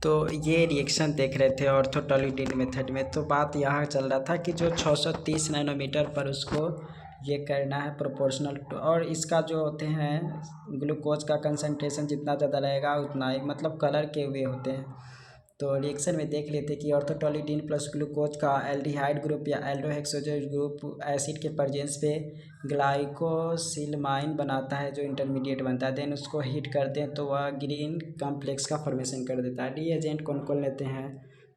तो ये रिएक्शन देख रहे थे ऑर्थोटॉलीडीन मेथड में। तो बात यहाँ चल रहा था कि जो 630 नैनोमीटर पर उसको ये करना है प्रोपोर्शनल टू, और इसका जो होते हैं ग्लूकोज का कंसंट्रेशन जितना ज़्यादा रहेगा उतना ही, मतलब कलर के वे होते हैं। तो रिएक्शन में देख लेते कि ऑर्थोटॉलीडीन प्लस ग्लूकोज का एल्डिहाइड ग्रुप या एल्डोहेक्सोजेज ग्रुप एसिड के प्रेजेंस पे ग्लाइकोसिलमाइन बनाता है जो इंटरमीडिएट बनता है। देन उसको हीट करते हैं तो वह ग्रीन कॉम्प्लेक्स का फॉर्मेशन कर देता है। रिएजेंट कौन कौन लेते हैं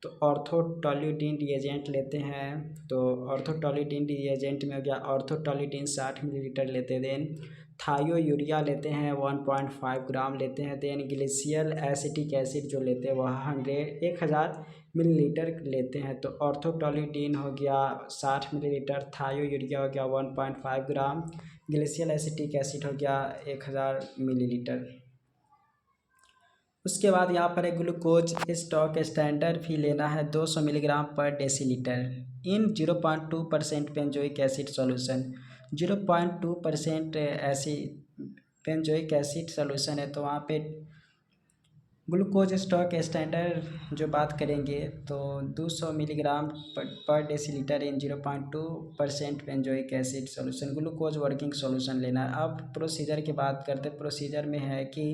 तो ऑर्थोटॉलीडीन रिएजेंट लेते हैं। तो ऑर्थोटॉलीडीन रिएजेंट में हो गया ऑर्थोटॉलीडीन 60 मिलीलीटर लेते हैं। देन थायोयूरिया लेते हैं 1.5 ग्राम लेते हैं। देन ग्लेशियल एसिटिक एसिड जो लेते हैं वह 1000 मिलीलीटर लेते हैं। तो ऑर्थोटॉलीडीन हो गया 60 मिलीलीटर, थायोयूरिया हो गया 1.5 ग्राम, ग्लेशियल एसिटिक एसिड हो गया 1000 मिलीलीटर। उसके बाद यहाँ पर एक ग्लूकोज स्टॉक स्टैंडर्ड भी लेना है 200 मिलीग्राम पर डेसीलीटर इन 0.2% बेंजोइक एसिड सॉल्यूशन। 0.2% ऐसी बेंजोइक एसिड सॉल्यूशन है। तो वहाँ पे ग्लूकोज स्टॉक स्टैंडर्ड जो बात करेंगे तो 200 मिलीग्राम पर डेसीलीटर इन 0.2% benzoic acid solution glucose working solution लेना है। अब प्रोसीजर की बात करते हैं। प्रोसीजर में है कि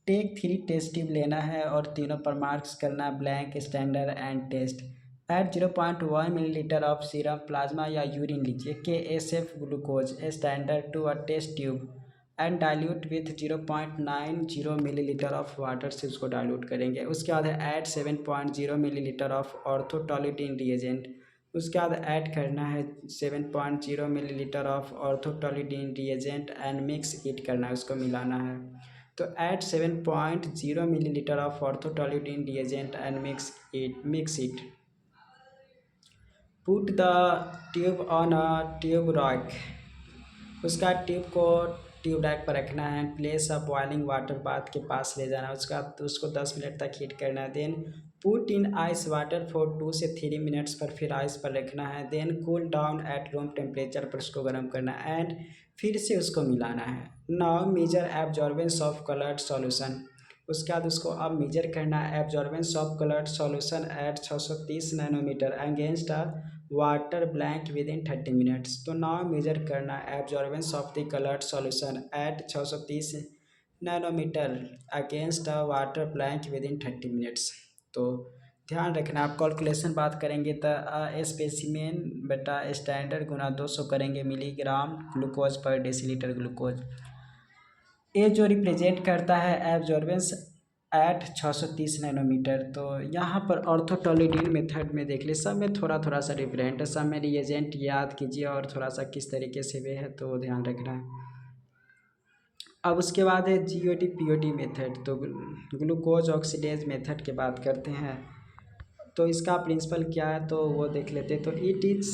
टेक 3 टेस्ट ट्यूब लेना है और तीनों पर मार्क्स करना blank, standard and test. Add 0.1 millilitre of serum, plasma या यूरिन लीजिए। KSF glucose standard to a test tube and dilute with 0.90 millilitre of water से उसको डाइल्यूट करेंगे। उसके बाद add 7.0 millilitre of orthotoluidine reagent. उसके बाद ऐड करना है 7.0 millilitre of orthotoluidine reagent and mix it करना है, उसको मिलाना है। तो add 7.0 millilitre of orthotoluidine reagent and mix it. Put the tube on a tube rack. उसका ट्यूब को ट्यूब रैक पर रखना है। Place a boiling water bath के पास ले जाना है। उसका तो उसको 10 मिनट तक हीट करना है। Then put in ice water for 2 से 3 मिनट्स पर फिर आइस पर रखना है। Then cool down at room temperature पर उसको गर्म करना है एंड फिर से उसको मिलाना है। Now measure absorbance of coloured solution. उसके बाद उसको अब मेजर करना है absorbance of coloured solution at 630 nanometre against a water blank within 30 minutes. तो नाउ मेजर करना absorbance of the coloured solution at 630 nanometre against a water blank within 30 minutes. तो ध्यान रखना, आप कैलकुलेशन बात करेंगे तो स्पेसिमेन बटा स्टैंडर्ड गुना 200 करेंगे मिलीग्राम ग्लूकोज पर डेसीलीटर ग्लूकोज। ये जो रिप्रेजेंट करता है एब्जॉर्बेंस एट 630 नैनोमीटर। तो यहाँ पर ऑर्थोटॉलीडीन मेथड में देख ले, सब में थोड़ा थोड़ा सा डिफरेंट है, सब में रिएजेंट याद कीजिए और थोड़ा सा किस तरीके से वे है तो ध्यान रखना है। अब उसके बाद है GOD POD मेथड। तो ग्लूकोज ऑक्सीडेज मेथड की बात करते हैं। तो इसका प्रिंसिपल क्या है तो वो देख लेते हैं। तो it is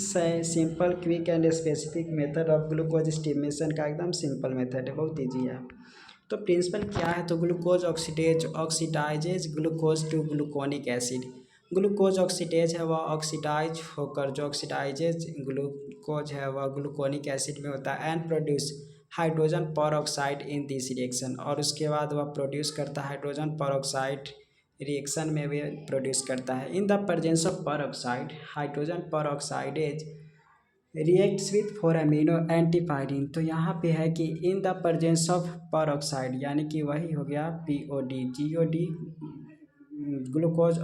simple, quick and specific method of glucose stimulation का एकदम सिंपल मेथड है, बहुत ईजी है। तो प्रिंसिपल क्या है तो glucose oxidises glucose to gluconic acid. Glucose oxidase है वह ऑक्सीडाइज होकर जो ऑक्सीडाइजेज ग्लूकोज है वह ग्लूकोनिक एसिड में होता है and produce hydrogen peroxide in this reaction. और उसके बाद वह प्रोड्यूस करता है हाइड्रोजन परऑक्साइड, रिएक्शन में भी प्रोड्यूस करता है। In the presence of peroxide hydrogen peroxidase reacts with 4 amino antipyrine. तो यहाँ पे है कि in the presence of peroxide यानी कि वही हो गया POD। GOD glucose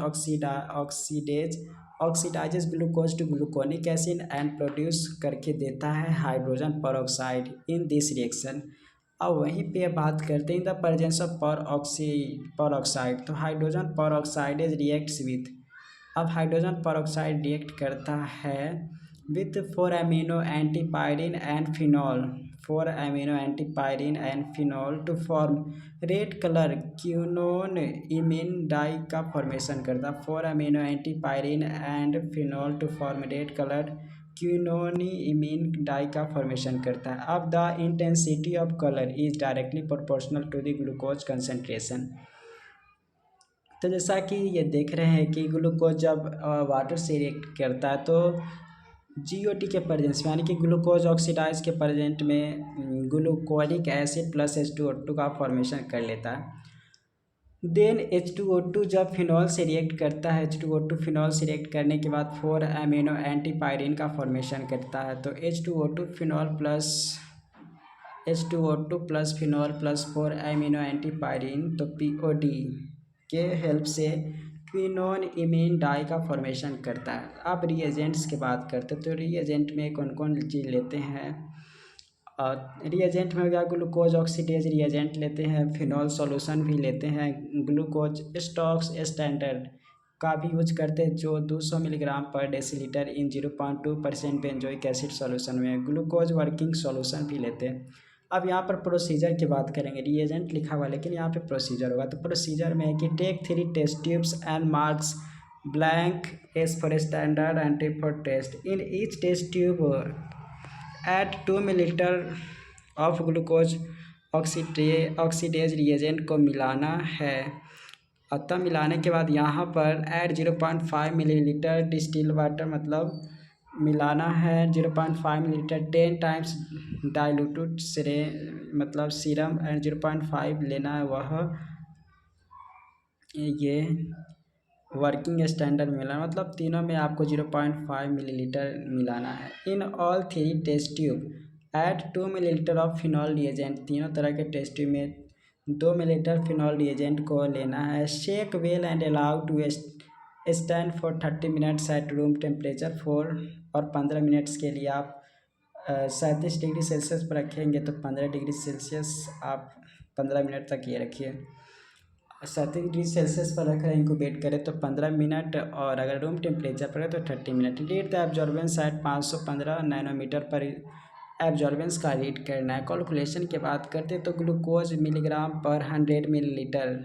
oxidises glucose to gluconic acid and produce करके देता है hydrogen peroxide in this reaction. अब वहीं पे बात करते हैं द प्रेजेंस ऑफ परऑक्साइड। तो हाइड्रोजन परऑक्साइडेज रिएक्ट्स विथ, अब हाइड्रोजन परऑक्साइड रिएक्ट करता है with 4 amino antipyrine and phenol, 4 amino antipyrine and phenol to form red colour quinone imine dye का फॉर्मेशन करता है। 4 amino antipyrine and phenol to form red colour quinone imine dye का formation करता है। अब the intensity of colour is directly proportional to the glucose concentration. तो जैसा कि ये देख रहे हैं कि ग्लूकोज जब वाटर से रिएक्ट करता है तो GOT के प्रेजेंस में यानी कि ग्लूकोज ऑक्सीडाइज के प्रेजेंट में ग्लूकोनिक एसिड प्लस H2O2 का फॉर्मेशन कर लेता है। देन H2O2 जब फिनॉल से रिएक्ट करता है, H2O2 फिनॉल से रिएक्ट करने के बाद 4 अमीनो एंटीपायरिन का फॉर्मेशन करता है। तो H2O2 plus phenol plus 4 amino antipyrine, तो POD के हेल्प से क्विनोन इमीन डाई का फॉर्मेशन करता है। अब रिएजेंट्स की बात करते हैं, तो रिएजेंट में कौन कौन चीज़ लेते हैं। रिएजेंट में हो गया ग्लूकोज ऑक्सीडेज रिएजेंट लेते हैं, फिनॉल सॉल्यूशन भी लेते हैं, ग्लूकोज स्टॉक्स स्टैंडर्ड का भी यूज करते हैं जो 200 मिलीग्राम पर डेसीलीटर इन 0.2% बेंजोइक एसिड सॉल्यूशन में, ग्लूकोज वर्किंग सॉल्यूशन भी लेते हैं। अब यहाँ पर प्रोसीजर की बात करेंगे, रिएजेंट लिखा हुआ लेकिन यहाँ पे प्रोसीजर होगा। तो प्रोसीजर में है कि take 3 test tubes and marks blank as for standard and tip for test. In each test tube add 2 millilitre of glucose oxidase reagent को मिलाना है। अतः मिलाने के बाद यहाँ पर ऐड 0.5 मिलीलीटर डिस्टिल वाटर, मतलब मिलाना है 0.5 मिलीलीटर 10 टाइम्स डाइल्यूटेड मतलब सीरम एंड 0.5 लेना है वह ये वर्किंग स्टैंडर्ड मिलाना, मतलब तीनों में आपको 0.5 मिलीलीटर मिलाना है। In all 3 test tube add 2 millilitre of phenol reagent, तीनों तरह के टेस्ट ट्यूब में 2 मिलीलीटर फिनॉल रिएजेंट को लेना है। Shake well and allow to stand for 30 minutes at room temperature और 15 मिनट्स के लिए आप 37 डिग्री सेल्सियस पर रखेंगे, तो 15 डिग्री सेल्सियस आप 15 मिनट तक ये रखिए। 37 डिग्री सेल्सियस पर रख रहे हैं, इंक्यूबेट करें तो 15 मिनट, और अगर रूम टेम्परेचर पर है तो 30 minute. Read the absorbance at 515 nanometre पर एब्जॉर्बेंस का रीड करना है। कैलकुलेशन की बात करते हैं तो ग्लूकोज मिलीग्राम पर 100 मिलीलीटर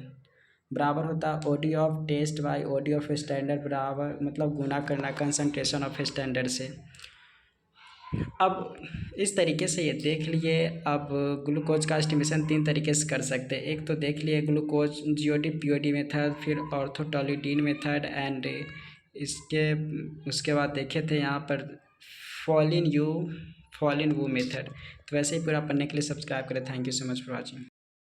बराबर होता है OD of test by OD of standard, बराबर मतलब गुना करना कंसनट्रेशन ऑफ स्टैंडर्ड से। अब इस तरीके से ये देख लिए। अब ग्लूकोज का एस्टिमेशन 3 तरीके से कर सकते हैं। एक तो देख लिए ग्लूकोज GOD POD मेथड, फिर ऑर्थोटोलिडीन मेथड एंड उसके बाद देखे थे यहाँ पर फॉलिन वू मेथड। तो वैसे ही पूरा पढ़ने के लिए सब्सक्राइब करें। Thank you so much for watching.